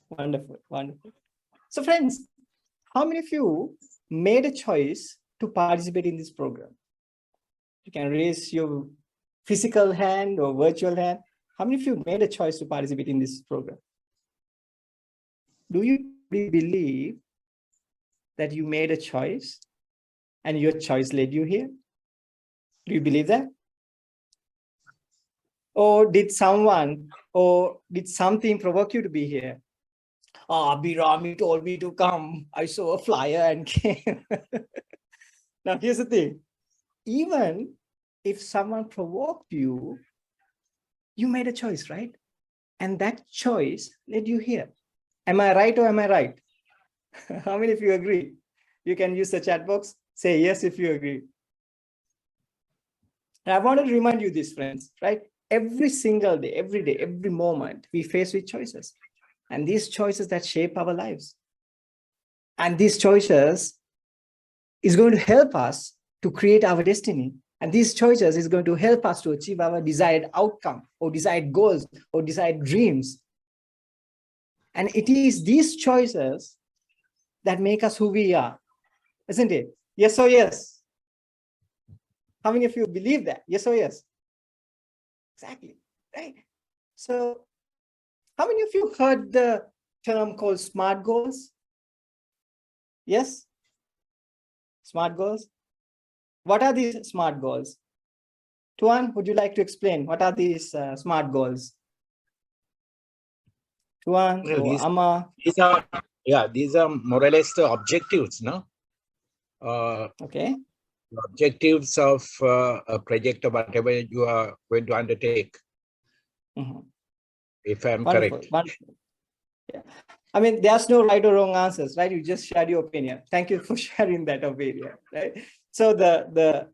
Wonderful, wonderful. So friends, how many of you made a choice to participate in this program? You can raise your physical hand or virtual hand. How many of you made a choice to participate in this program? Do you believe that you made a choice and your choice led you here? Do you believe that? Or did something provoke you to be here? Birami told me to come. I saw a flyer and came. Now, here's the thing. Even if someone provoked you, you made a choice, right? And that choice led you here. Am I right or am I right? How many of you agree? You can use the chat box. Say yes if you agree. And I want to remind you this, friends, right? Every single day, every moment, we face with choices. And these choices that shape our lives. And these choices is going to help us to create our destiny. And these choices is going to help us to achieve our desired outcome or desired goals or desired dreams. And it is these choices that make us who we are, isn't it? Yes or yes? How many of you believe that? Yes or yes? Exactly, right? So how many of you heard the term called SMART goals? Yes? SMART goals? What are these SMART goals? Tuan, would you like to explain what are these SMART goals? Tuan or Amma? These are more or less the objectives, no? Okay. The objectives of a project or whatever you are going to undertake. If I'm correct. Wonderful. Yeah. I mean, there's no right or wrong answers, right? You just shared your opinion. Thank you for sharing that opinion, right? So the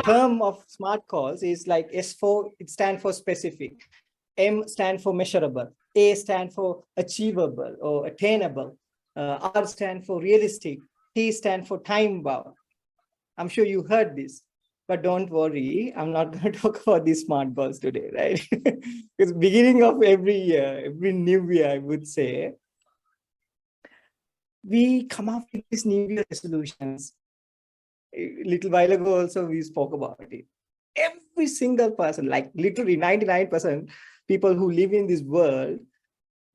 term of SMART calls is like S4, it stands for specific. M stand for measurable. A stand for achievable or attainable. R stand for realistic. T stand for time bound. I'm sure you heard this, but don't worry. I'm not going to talk about these SMART goals today, right? Because beginning of every year, every new year, I would say, we come up with these New Year resolutions. A little while ago also we spoke about it. Every single person, like literally 99% people who live in this world,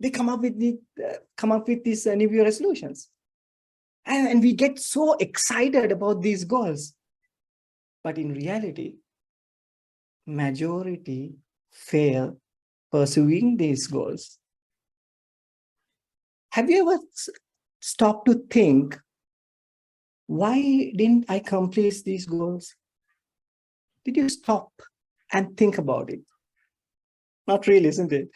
they come up with these New Year resolutions. And we get so excited about these goals. But in reality, majority fail pursuing these goals. Have you ever stopped to think, why didn't I complete these goals? Did you stop and think about it? Not really, isn't it?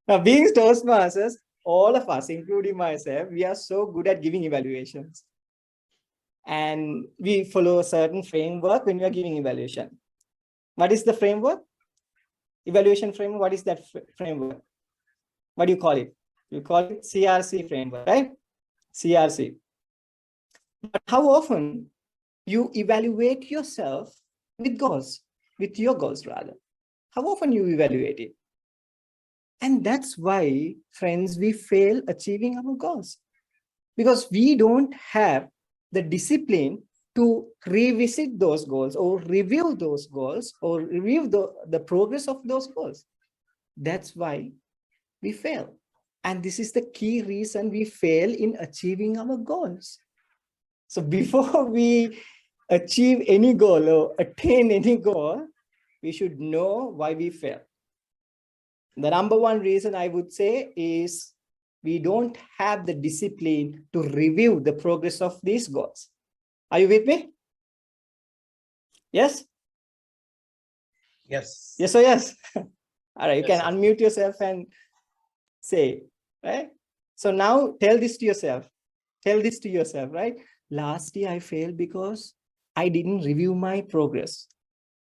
Now, being Toastmasters, all of us, including myself, we are so good at giving evaluations. And we follow a certain framework when we are giving evaluation. What is the framework? Evaluation framework, what is that framework? What do you call it? You call it CRC framework, right? CRC. But how often you evaluate yourself with goals, with your goals rather? How often you evaluate it? And that's why, friends, we fail achieving our goals. Because we don't have the discipline to revisit those goals or review those goals or review the progress of those goals. That's why we fail. And this is the key reason we fail in achieving our goals. So before we achieve any goal or attain any goal, we should know why we fail. The number one reason I would say is we don't have the discipline to review the progress of these goals. Are you with me? Yes? Yes. Yes or yes? All right, you can unmute yourself and say, right? So now tell this to yourself. Tell this to yourself, right? Last year I failed because I didn't review my progress.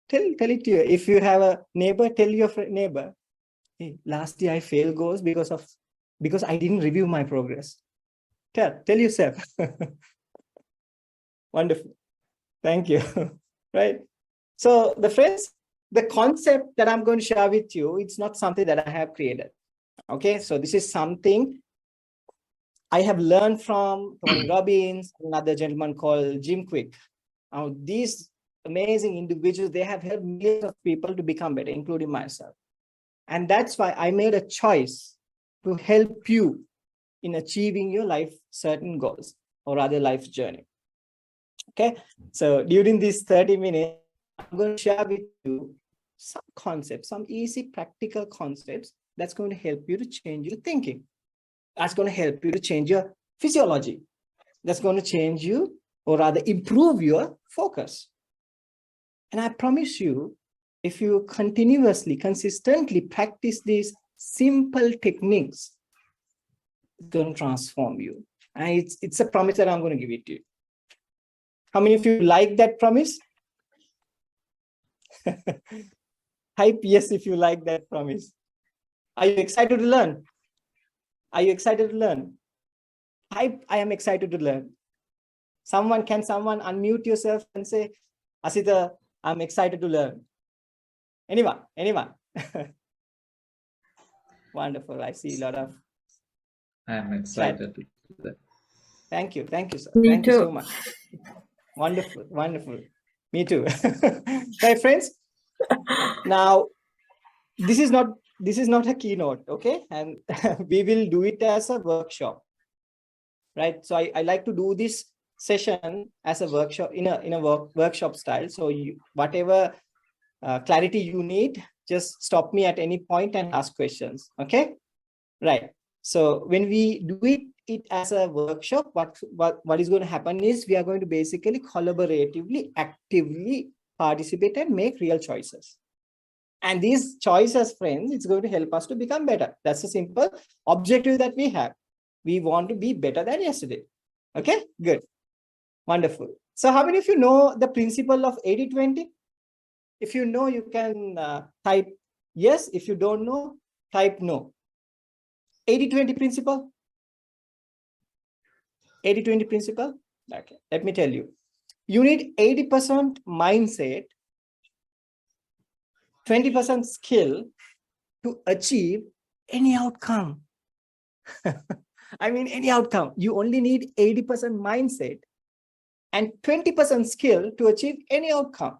Tell it to you. If you have a neighbor, tell your neighbor, hey, last year I failed goals because I didn't review my progress. Tell yourself. Wonderful. Thank you. Right. So the concept that I'm going to share with you, it's not something that I have created. Okay, so this is something I have learned from Tony Robbins, another gentleman called Jim Quick. Now, these amazing individuals, they have helped millions of people to become better, including myself. And that's why I made a choice to help you in achieving your life certain goals, or rather life journey. Okay, so during these 30 minutes, I'm going to share with you some concepts, some easy practical concepts that's going to help you to change your thinking. That's going to help you to change your physiology. That's going to change you, or rather improve your focus. And I promise you, if you continuously, consistently practice these simple techniques, it's going to transform you. And it's a promise that I'm going to give it to you. How many of you like that promise? Type yes if you like that promise. Are you excited to learn? Are you excited to learn? Type I am excited to learn. Can someone unmute yourself and say, Asitha, I'm excited to learn. Anyone? Wonderful. I see a lot of. I am excited. Thank you, sir. Me Thank too. you so much. Wonderful. Me too. Right, friends. Now, this is not a keynote, okay? And we will do it as a workshop, right? So I like to do this session as a workshop in a workshop style. So whatever clarity you need, just stop me at any point and ask questions. Okay, right? So when we do it as a workshop, what is going to happen is we are going to basically collaboratively, actively participate and make real choices. And these choices, friends, it's going to help us to become better. That's a simple objective that we have. We want to be better than yesterday. Okay, good. Wonderful. So how many of you know the principle of 80-20? If you know, you can type yes. If you don't know, type no. 80-20 principle? 80-20 principle? Okay, let me tell you. You need 80% mindset, 20% skill to achieve any outcome. I mean, any outcome. You only need 80% mindset and 20% skill to achieve any outcome.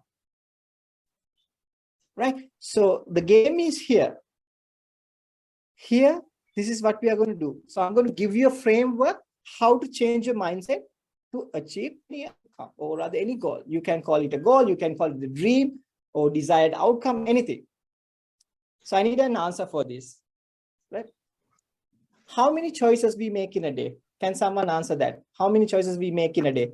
Right? So the game is here. Here, this is what we are going to do. So I'm going to give you a framework how to change your mindset to achieve any outcome, or rather any goal. You can call it a goal, you can call it the dream or desired outcome, anything. So I need an answer for this, right? How many choices we make in a day? Can someone answer that? How many choices we make in a day?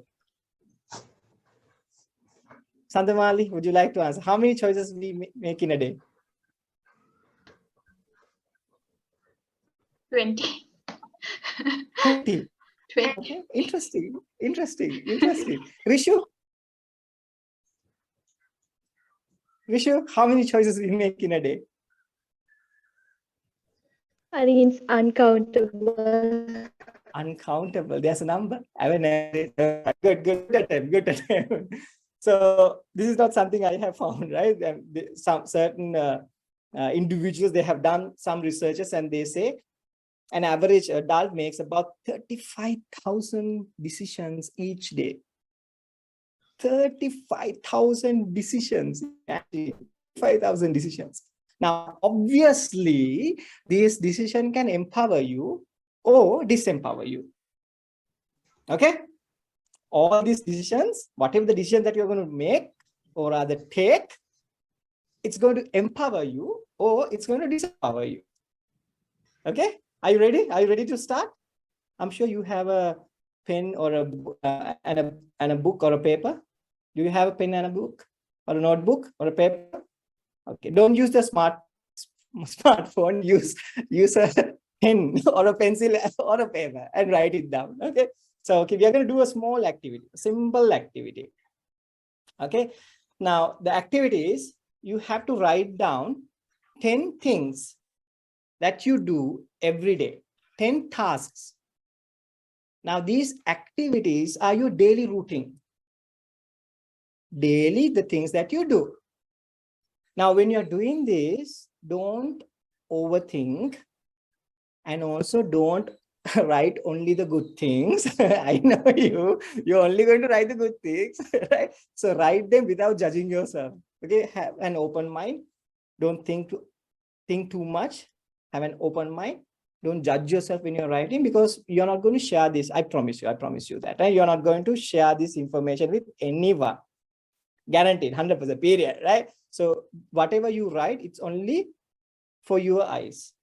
Sandamali, would you like to answer? How many choices we make in a day? 20. 20. 20. Okay, interesting. Rishu, how many choices we make in a day? I think it's uncountable. Uncountable. There's a number. Good attempt. So this is not something I have found, right? Some certain individuals, they have done some researches and they say an average adult makes about 35,000 decisions each day. 35,000 decisions. 35,000 decisions. Now, obviously, this decision can empower you or disempower you. Okay? All these decisions, whatever the decision that you're going to make or rather take, it's going to empower you or it's going to disempower you. Okay? Are you ready? Are you ready to start? I'm sure you have a pen or a book or a paper. Do you have a pen and a book or a notebook or a paper? Okay, don't use the smartphone. Use a pen or a pencil or a paper and write it down. Okay, so we are going to do a small activity, a simple activity. Okay, now the activity is you have to write down 10 things that you do every day, 10 tasks. Now these activities are your daily routine. Daily, the things that you do. Now, when you're doing this, don't overthink And also don't write only the good things. I know you're only going to write the good things, right? So write them without judging yourself. Okay, have an open mind. Don't think too much. Have an open mind. Don't judge yourself when you're writing, because you're not going to share this. I promise you that, right? You're not going to share this information with anyone. Guaranteed, 100%, period, right? So whatever you write, it's only for your eyes.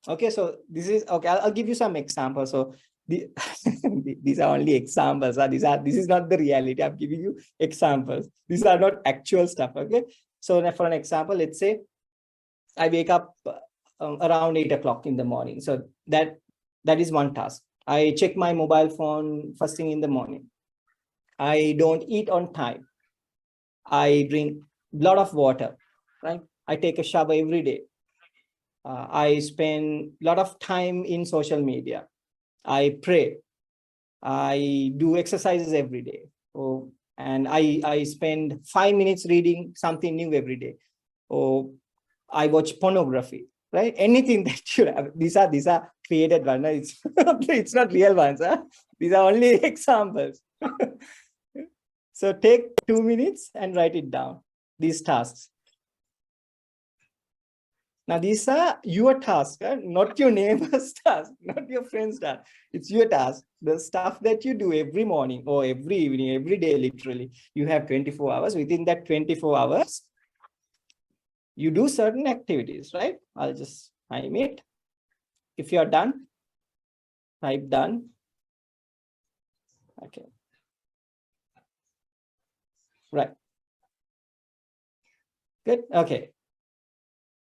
Okay, so this is okay. I'll give you some examples. So these are only examples. This is not the reality. I'm giving you examples. These are not actual stuff. Okay, so for an example, let's say I wake up around 8 o'clock in the morning. So that is one task. I check my mobile phone first thing in the morning. I don't eat on time. I drink a lot of water, right? I take a shower every day. I spend a lot of time in social media. I pray. I do exercises every day. And I spend 5 minutes reading something new every day. Or I watch pornography, right? Anything that you have. These are created ones. It's not real ones. Huh? These are only examples. So take 2 minutes and write it down, these tasks. Now, these are your tasks, not your neighbor's task, not your friend's task. It's your task. The stuff that you do every morning or every evening, every day, literally. You have 24 hours. Within that 24 hours, you do certain activities, right? I'll just time it. If you're done, type done. Okay. Right. Good. Okay.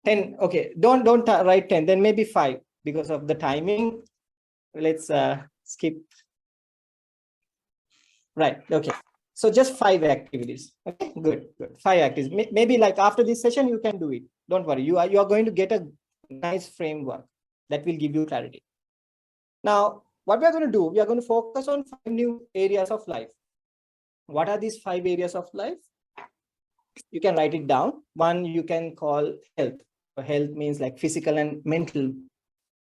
10. Okay. Don't write 10. Then maybe 5 because of the timing. Let's skip. Right. Okay. So just 5 activities. Okay. Good. 5 activities. Maybe like after this session, you can do it. Don't worry. You are going to get a nice framework that will give you clarity. Now, what we are going to do, we are going to focus on 5 new areas of life. What are these 5 areas of life? You can write it down. One you can call health. Health means like physical and mental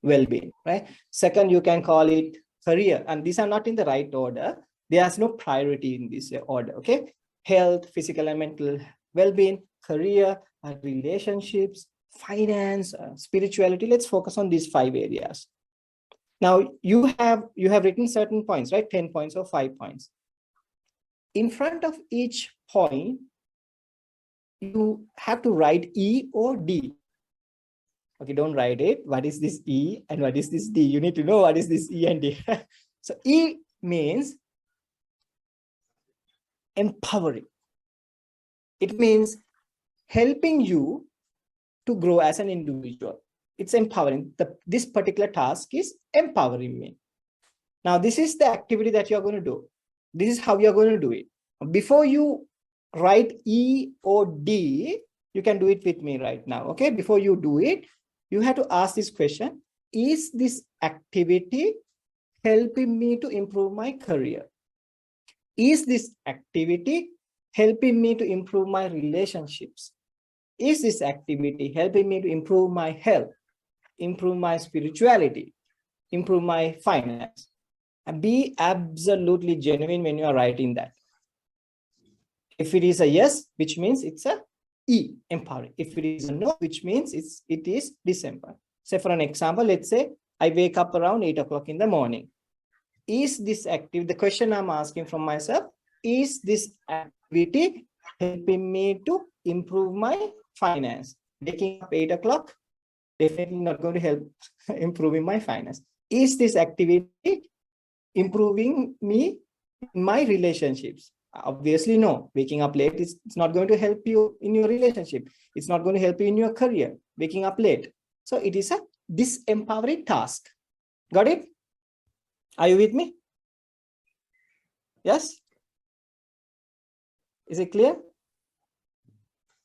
well-being, right? Second, you can call it career. And these are not in the right order. There's no priority in this order, okay? Health, physical and mental well-being, career, relationships, finance, spirituality. Let's focus on these 5 areas. Now, you have written certain points, right? 10 points or 5 points. In front of each point, you have to write E or D. Okay, don't write it. What is this E and what is this D? You need to know what is this E and D. So E means empowering. It means helping you to grow as an individual. It's empowering. This particular task is empowering me. Now, this is the activity that you're going to do. This is how you're going to do it. Before you write E or D, you can do it with me right now. Okay, before you do it, you have to ask this question: is this activity helping me to improve my career? Is this activity helping me to improve my relationships? Is this activity helping me to improve my health, improve my spirituality, improve my finance? And be absolutely genuine when you are writing that. If it is a yes, which means it's a E, empowering. If it is a no, which means it is disempowering. So for an example, let's say I wake up around 8 o'clock in the morning. Is this active? The question I'm asking from myself, is this activity helping me to improve my finance? Waking up 8 o'clock, definitely not going to help improving my finance. Is this activity improving me in my relationships? Obviously, no. Waking up late is not going to help you in your relationship. It's not going to help you in your career, waking up late. So it is a disempowering task. Got it? Are you with me? Yes? Is it clear?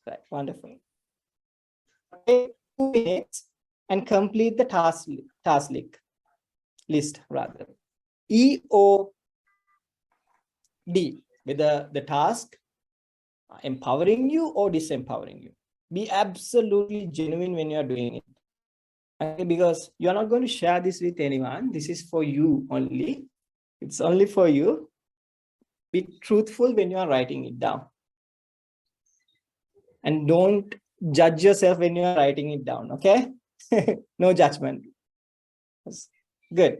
Right, wonderful. Take 2 minutes and complete the task list rather. E or D, whether the task empowering you or disempowering you. Be absolutely genuine when you are doing it. Okay, because you're not going to share this with anyone. This is for you only. It's only for you. Be truthful when you are writing it down. And don't judge yourself when you are writing it down, okay? No judgment. Good.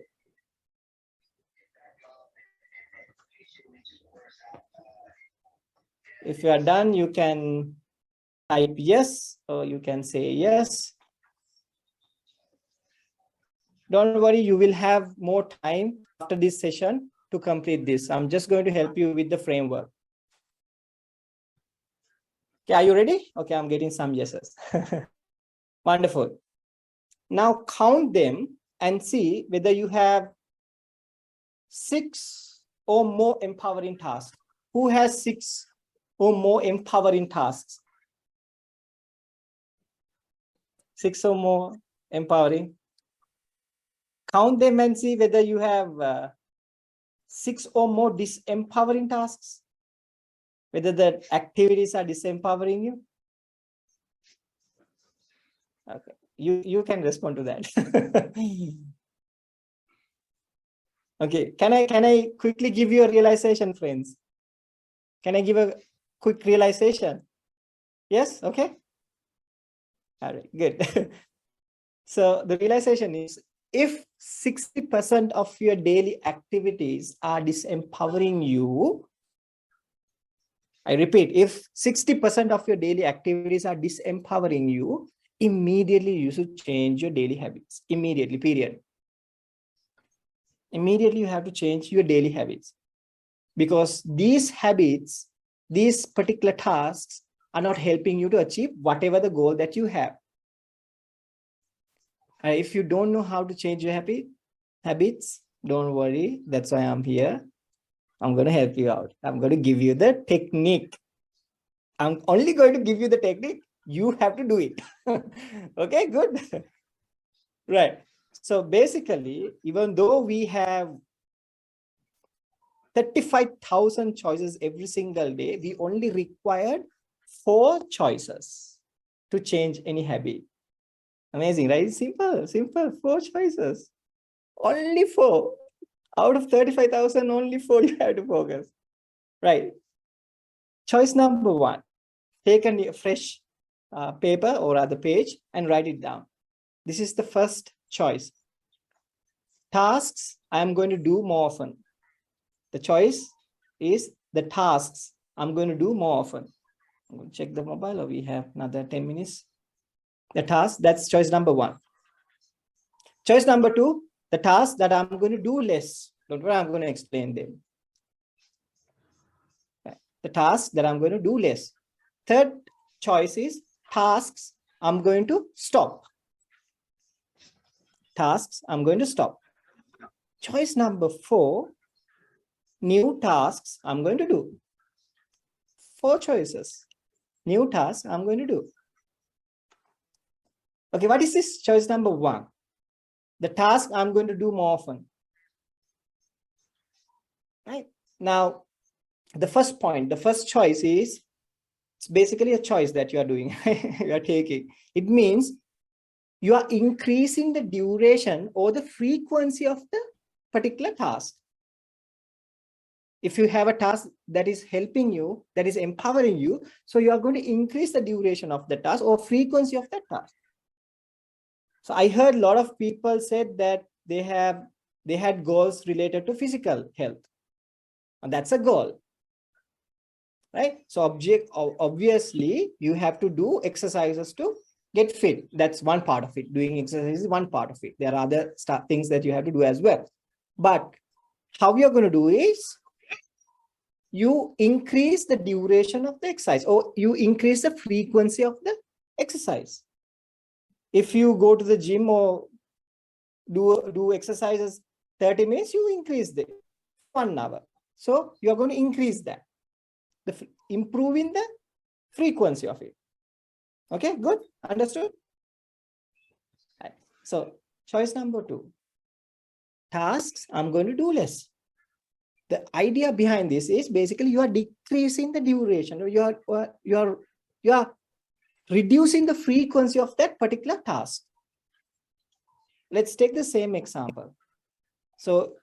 If you are done, you can type yes, or you can say yes. Don't worry, you will have more time after this session to complete this. I'm just going to help you with the framework. Okay, are you ready? Okay, I'm getting some yeses. Wonderful. Now count them and see whether you have 6 or more empowering tasks. Who has 6 or more empowering tasks? 6 or more empowering. Count them and see whether you have 6 or more disempowering tasks. Whether the activities are disempowering you. Okay, you can respond to that. Okay, can I quickly give you a realization, friends? Can I give a quick realization? Yes, okay. All right, good. So the realization is, if 60% of your daily activities are disempowering you, I repeat, if 60% of your daily activities are disempowering you, immediately you should change your daily habits. Immediately, period. Immediately you have to change your daily habits, because these habits, these particular tasks are not helping you to achieve whatever the goal that you have. If you don't know how to change your habits, don't worry. That's why I'm here. I'm going to help you out. I'm going to give you the technique. I'm only going to give you the technique. You have to do it. Okay, good. Right. So basically, even though we have 35,000 choices every single day, we only required 4 choices to change any habit. Amazing, right? Simple, 4 choices. Only 4. Out of 35,000, only 4 you have to focus. Right. Choice number 1. Take a fresh paper or other page and write it down. This is the first choice. Tasks I am going to do more often. The choice is the tasks I'm going to do more often. I'm going to check the mobile, or we have another 10 minutes. The task, that's choice number 1. Choice number 2, the task that I'm going to do less. Don't worry, I'm going to explain them. The task that I'm going to do less. Third choice is tasks I'm going to stop. Tasks I'm going to stop. Choice number 4, new tasks I'm going to do. 4 choices. New tasks I'm going to do. Okay, what is this choice number 1? The task I'm going to do more often. Right? Now, the first point, the first choice is, it's basically a choice that you are doing, you are taking. It means you are increasing the duration or the frequency of the particular task. If you have a task that is helping you, that is empowering you, so you are going to increase the duration of the task or frequency of that task. So I heard a lot of people said that they had goals related to physical health, and that's a goal, right? So obviously you have to do exercises to get fit. That's one part of it. Doing exercise is one part of it. There are other things that you have to do as well. But how you're going to do is, you increase the duration of the exercise, or you increase the frequency of the exercise. If you go to the gym or do exercises 30 minutes, you increase the 1 hour. So you're going to increase that, improving the frequency of it. Okay, good, understood? Right. So choice number 2, tasks I'm going to do less. The idea behind this is basically you are decreasing the duration, or you are reducing the frequency of that particular task. let's take the same example. So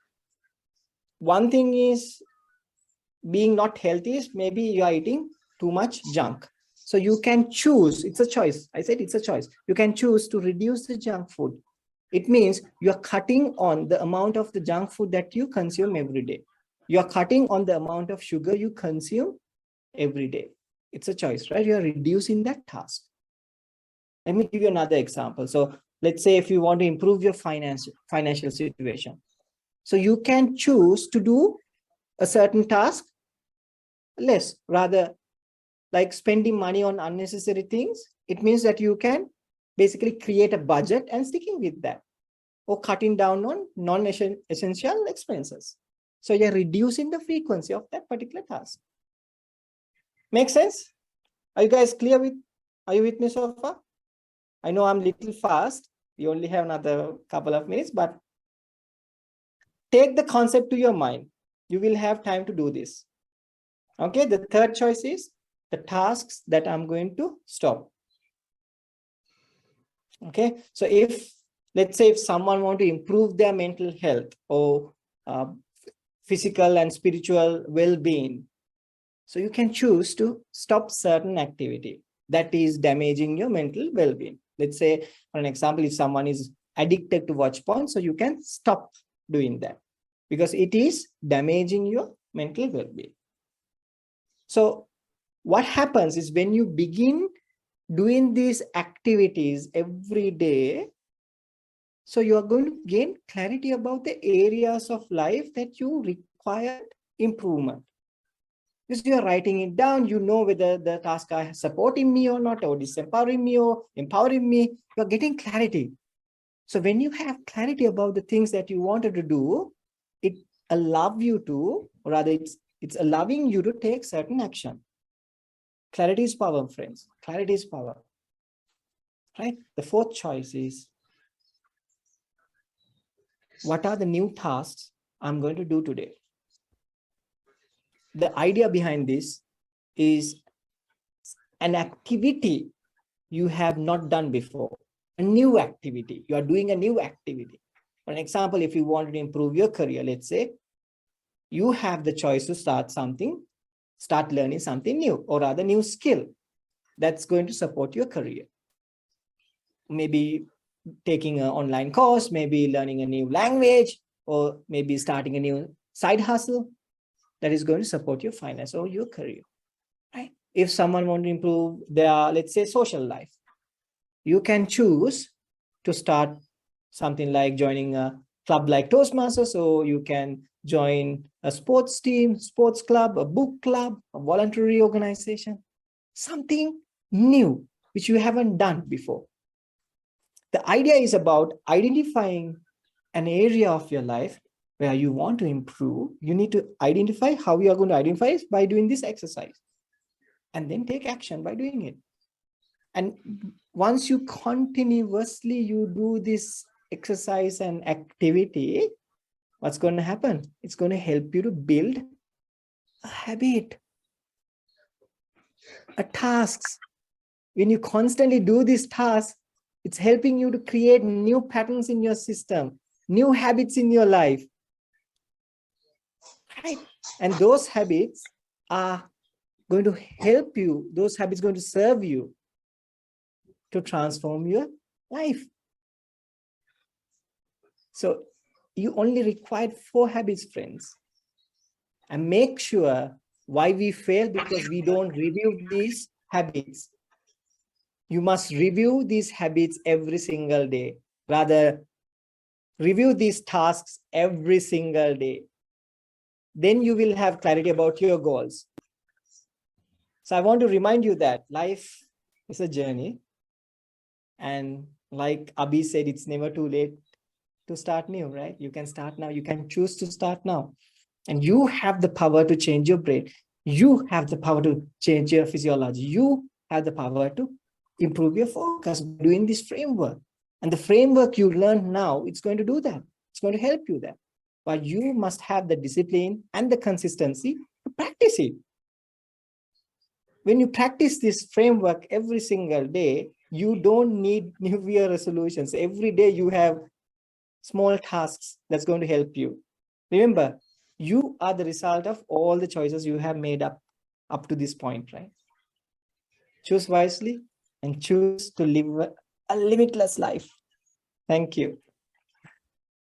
one thing is being not healthy is maybe you are eating too much junk. So you can choose, it's a choice. I said it's a choice. You can choose to reduce the junk food. It means you are cutting on the amount of the junk food that you consume every day. You are cutting on the amount of sugar you consume every day. It's a choice, right? You are reducing that task. Let me give you another example. So let's say if you want to improve your financial situation. So you can choose to do a certain task less, rather like spending money on unnecessary things. It means that you can basically create a budget and sticking with that, or cutting down on non-essential expenses. So you're reducing the frequency of that particular task. Make sense? Are you guys clear with, are you with me so far? I know I'm a little fast. We only have another couple of minutes, but take the concept to your mind. You will have time to do this. Okay, the third choice is the tasks that I'm going to stop. Okay, so if, let's say if someone want to improve their mental health or physical and spiritual well-being, so you can choose to stop certain activity that is damaging your mental well-being. Let's say, for an example, if someone is addicted to watch porn, so you can stop doing that because it is damaging your mental well-being. So what happens is when you begin doing these activities every day, so you are going to gain clarity about the areas of life that you require improvement. Because you are writing it down, you know whether the tasks are supporting me or not, or disempowering me or empowering me. You are getting clarity. So when you have clarity about the things that you wanted to do, it allows you to, or rather it's allowing you to take certain action. Clarity is power, friends. Clarity is power. Right? The fourth choice is, what are the new tasks I'm going to do today? The idea behind this is an activity you have not done before, a new activity. You are doing a new activity. For an example, if you want to improve your career, let's say, you have the choice to start learning something new, or rather new skill that's going to support your career. Maybe taking an online course, maybe learning a new language, or maybe starting a new side hustle that is going to support your finance or your career, right? If someone wants to improve their, let's say, social life, you can choose to start something like joining a club like Toastmasters, or you can join a sports team, sports club, a book club, a voluntary organization, something new which you haven't done before. The idea is about identifying an area of your life where you want to improve. You need to identify. How you are going to identify is by doing this exercise, and then take action by doing it. And once you continuously you do this exercise and activity, what's going to happen? It's going to help you to build a habit, a tasks. When you constantly do these tasks, it's helping you to create new patterns in your system, new habits in your life, right? And those habits are going to help you. Those habits are going to serve you to transform your life. So you only required 4 habits, friends. And make sure why we fail, because we don't review these habits. You must review these habits every single day. Rather, review these tasks every single day. Then you will have clarity about your goals. So I want to remind you that life is a journey. And like Abhi said, it's never too late to start new, right? You can start now. You can choose to start now. And you have the power to change your brain. You have the power to change your physiology. You have the power to improve your focus by doing this framework. And the framework you learn now, it's going to do that. It's going to help you there. But you must have the discipline and the consistency to practice it. When you practice this framework every single day, you don't need New Year resolutions. Every day you have small tasks that's going to help you. Remember, you are the result of all the choices you have made up to this point, right? Choose wisely and choose to live a limitless life. Thank you.